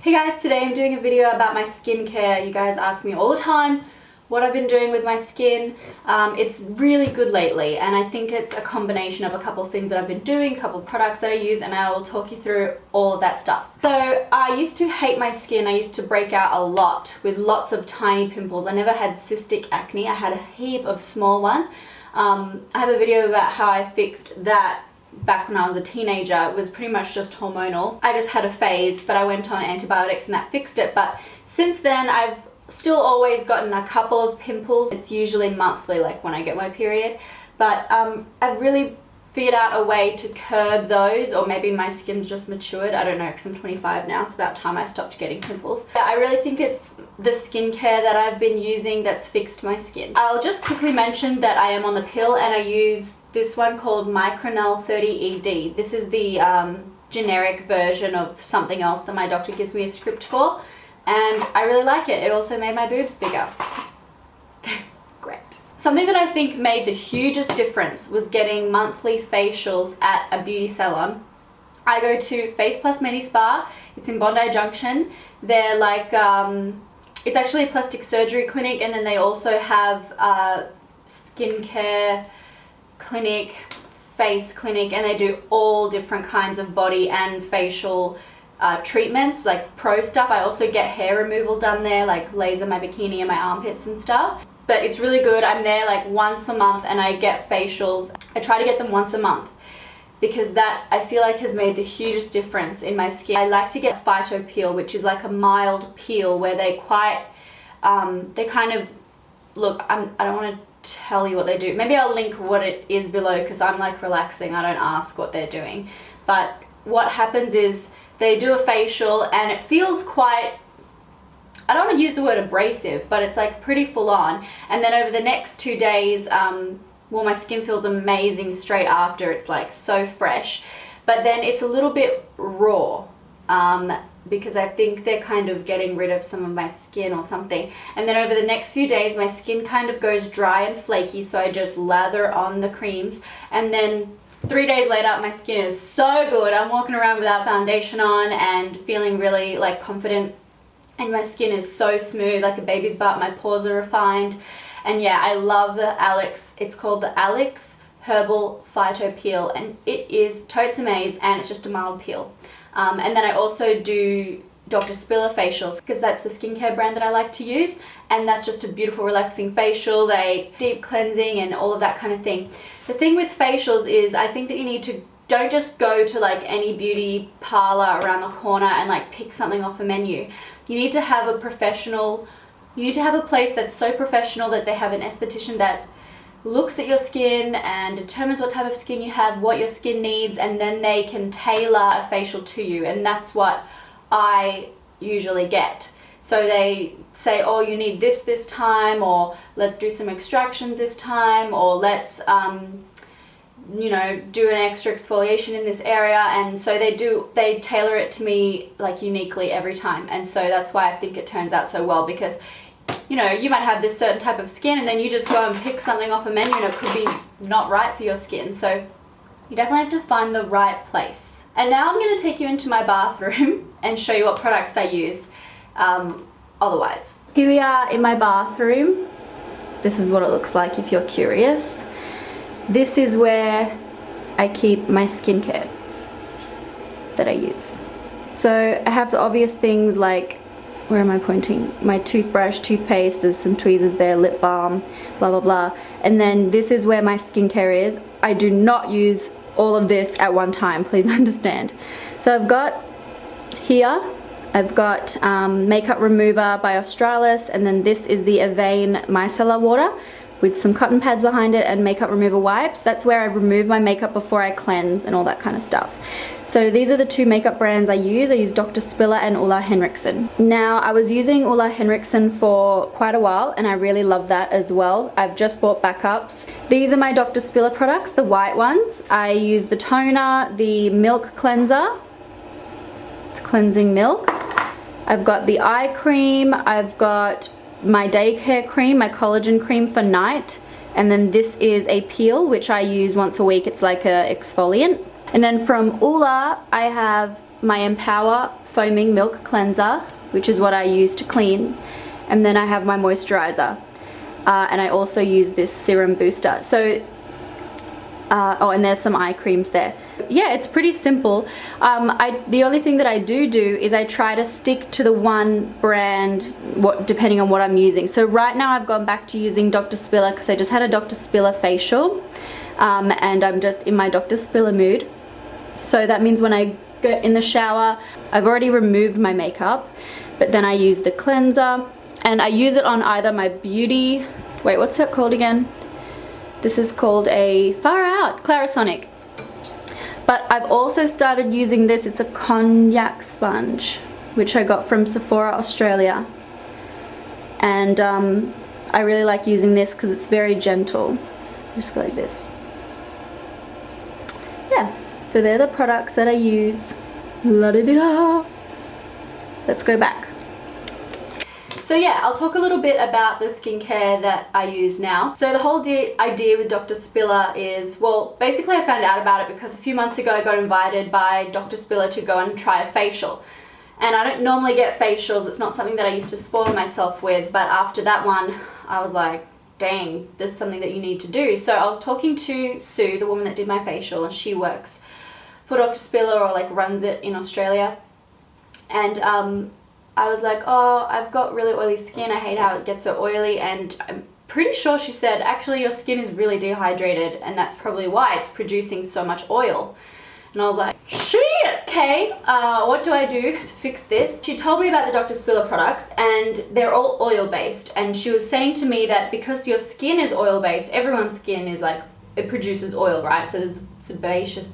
Hey guys, today I'm doing a video about my skincare. You guys ask me all the time what I've been doing with my skin. It's really good lately, and I think it's a combination of a couple of things that I've been doing, a couple of products that I use, and I will talk you through all of that stuff. So I used to hate my skin. I used to break out a lot with lots of tiny pimples. I never had cystic acne. I had a heap of small ones. I have a video about how I fixed that back when I was a teenager. It was pretty much just hormonal. I just had a phase, but I went on antibiotics and that fixed it. But since then, I've still always gotten a couple of pimples. It's usually monthly, like when I get my period. But I've really figured out a way to curb those, or maybe my skin's just matured. I don't know, because I'm 25 now. It's about time I stopped getting pimples. I really think it's the skincare that I've been using that's fixed my skin. I'll just quickly mention that I am on the pill and I use this one called Micronel 30ED. This is the generic version of something else that my doctor gives me a script for, and I really like it. It also made my boobs bigger. Great. Something that I think made the hugest difference was getting monthly facials at a beauty salon. I go to Face Plus Medi Spa. It's in Bondi Junction. They're like, it's actually a plastic surgery clinic, and then they also have a skincare clinic, face clinic, and they do all different kinds of body and facial treatments, like pro stuff. I also get hair removal done there, like laser my bikini and my armpits and stuff. But it's really good. I'm there like once a month and I get facials. I try to get them once a month because that, I feel like, has made the hugest difference in my skin. I like to get Phyto peel, which is like a mild peel where they quite, they kind of, look, I don't want to tell you what they do. Maybe I'll link what it is below because I'm like relaxing. I don't ask what they're doing. But what happens is they do a facial and it feels quite, I don't want to use the word abrasive, but it's like pretty full on. And then over the next 2 days, well, my skin feels amazing straight after. It's like so fresh. But then it's a little bit raw. Because I think they're kind of getting rid of some of my skin or something. And then over the next few days, my skin kind of goes dry and flaky, so I just lather on the creams. And then 3 days later, my skin is so good. I'm walking around without foundation on and feeling really like confident. And my skin is so smooth, like a baby's butt. My pores are refined. And yeah, I love the Alex. It's called the Alex Herbal Phyto Peel, and it is totes amazing, and it's just a mild peel. And then I also do Dr. Spiller facials because that's the skincare brand that I like to use, and that's just a beautiful relaxing facial. They deep cleansing and all of that kind of thing. The thing with facials is I think that you need to, don't just go to like any beauty parlor around the corner and like pick something off a menu. You need to have a professional, you need to have a place that's so professional that they have an esthetician that looks at your skin and determines what type of skin you have, what your skin needs, and then they can tailor a facial to you. And that's what I usually get. So they say, oh, you need this time, or let's do some extractions this time, or let's you know, do an extra exfoliation in this area. And so they tailor it to me like uniquely every time. And so that's why I think it turns out so well, because you know, you might have this certain type of skin and then you just go and pick something off a menu and it could be not right for your skin. So you definitely have to find the right place. And now I'm going to take you into my bathroom and show you what products I use otherwise. Here we are in my bathroom. This is what it looks like if you're curious. This is where I keep my skincare that I use. So I have the obvious things like, where am I pointing? My toothbrush, toothpaste, there's some tweezers there, lip balm, blah, blah, blah. And then this is where my skincare is. I do not use all of this at one time, please understand. So I've got here, I've got makeup remover by Australis, and then this is the Avene Micellar water with some cotton pads behind it and makeup remover wipes. That's where I remove my makeup before I cleanse and all that kind of stuff. So these are the two makeup brands I use. I use Dr. Spiller and Ole Henriksen. Now, I was using Ole Henriksen for quite a while and I really love that as well. I've just bought backups. These are my Dr. Spiller products, the white ones. I use the toner, the milk cleanser. It's cleansing milk. I've got the eye cream. I've got my daycare cream, my collagen cream for night, and then this is a peel which I use once a week. It's like a exfoliant. And then from Ole, I have my Empower foaming milk cleanser, which is what I use to clean, and then I have my moisturizer, and I also use this serum booster. So oh, and there's some eye creams there. Yeah, it's pretty simple. The only thing that I do is I try to stick to the one brand, depending on what I'm using. So right now I've gone back to using Dr. Spiller because I just had a Dr. Spiller facial, and I'm just in my Dr. Spiller mood. So that means when I get in the shower, I've already removed my makeup, but then I use the cleanser, and I use it on either my beauty, wait, what's that called again? This is called a Far Out Clarisonic. But I've also started using this. It's a cognac sponge, which I got from Sephora, Australia. And I really like using this because it's very gentle. Just go like this. Yeah, so they're the products that I use. La-di-di-da. Let's go back. So yeah, I'll talk a little bit about the skincare that I use now. So the whole idea with Dr. Spiller is, well, basically I found out about it because a few months ago I got invited by Dr. Spiller to go and try a facial. And I don't normally get facials, it's not something that I used to spoil myself with, but after that one, I was like, dang, this is something that you need to do. So I was talking to Sue, the woman that did my facial, and she works for Dr. Spiller, or like runs it in Australia. And I was like, oh, I've got really oily skin, I hate how it gets so oily, and I'm pretty sure she said, actually your skin is really dehydrated and that's probably why it's producing so much oil. And I was like, shit, okay, what do I do to fix this? She told me about the Dr. Spiller products, and they're all oil based, and she was saying to me that because your skin is oil based, everyone's skin is like, it produces oil, right? So there's sebaceous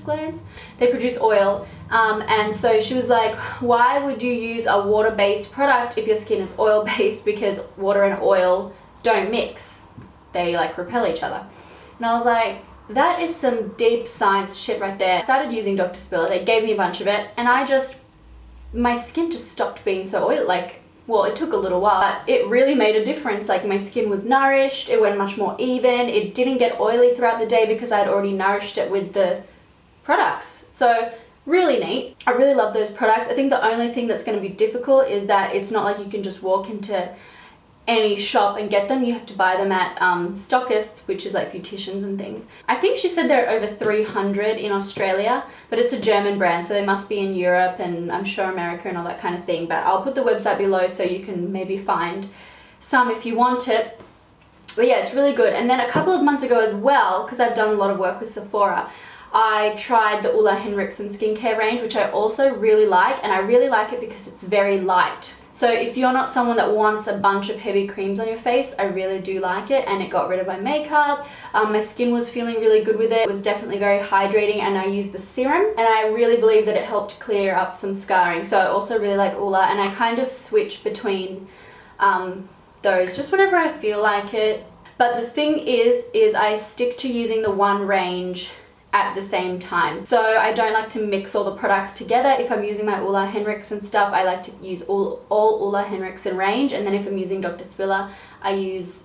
glands, they produce oil, and so she was like, why would you use a water-based product if your skin is oil-based? Because water and oil don't mix, they like repel each other. And I was like, that is some deep science shit right there. I started using Dr. Spiller, they gave me a bunch of it, and my skin just stopped being so oily. Like, well, it took a little while, but it really made a difference. Like, my skin was nourished, it went much more even, it didn't get oily throughout the day because I'd already nourished it with the products. So really neat. I really love those products. I think the only thing that's going to be difficult is that it's not like you can just walk into any shop and get them. You have to buy them at stockists, which is like beauticians and things. I think she said there are over 300 in Australia, but it's a German brand, so they must be in Europe and I'm sure America and all that kind of thing. But I'll put the website below so you can maybe find some if you want it. But yeah, it's really good. And then a couple of months ago as well, because I've done a lot of work with Sephora, I tried the Ole Henriksen skincare range, which I also really like, and I really like it because it's very light. So if you're not someone that wants a bunch of heavy creams on your face, I really do like it, and it got rid of my makeup. My skin was feeling really good with it. It was definitely very hydrating, and I used the serum, and I really believe that it helped clear up some scarring. So I also really like Ole, and I kind of switch between those just whenever I feel like it. But the thing is I stick to using the one range at the same time. So I don't like to mix all the products together. If I'm using my Ole Henriksen stuff, I like to use all Ole Henriksen range, and then if I'm using Dr. Spiller, I use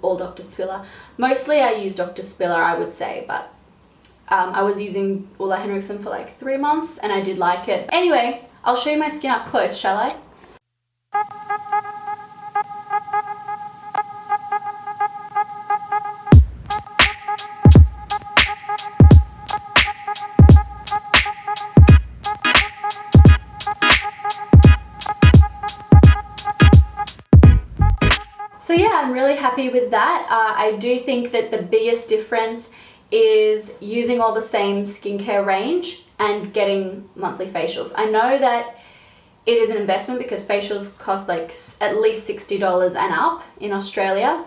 all Dr. Spiller. Mostly I use Dr. Spiller, I would say, but I was using Ole Henriksen for like 3 months and I did like it. Anyway, I'll show you my skin up close, shall I? So yeah, I'm really happy with that. I do think that the biggest difference is using all the same skincare range and getting monthly facials. I know that it is an investment because facials cost like at least $60 and up in Australia.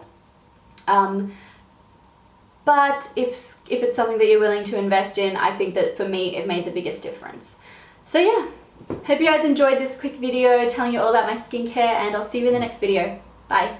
But if it's something that you're willing to invest in, I think that for me it made the biggest difference. So yeah, hope you guys enjoyed this quick video telling you all about my skincare, and I'll see you in the next video. Bye.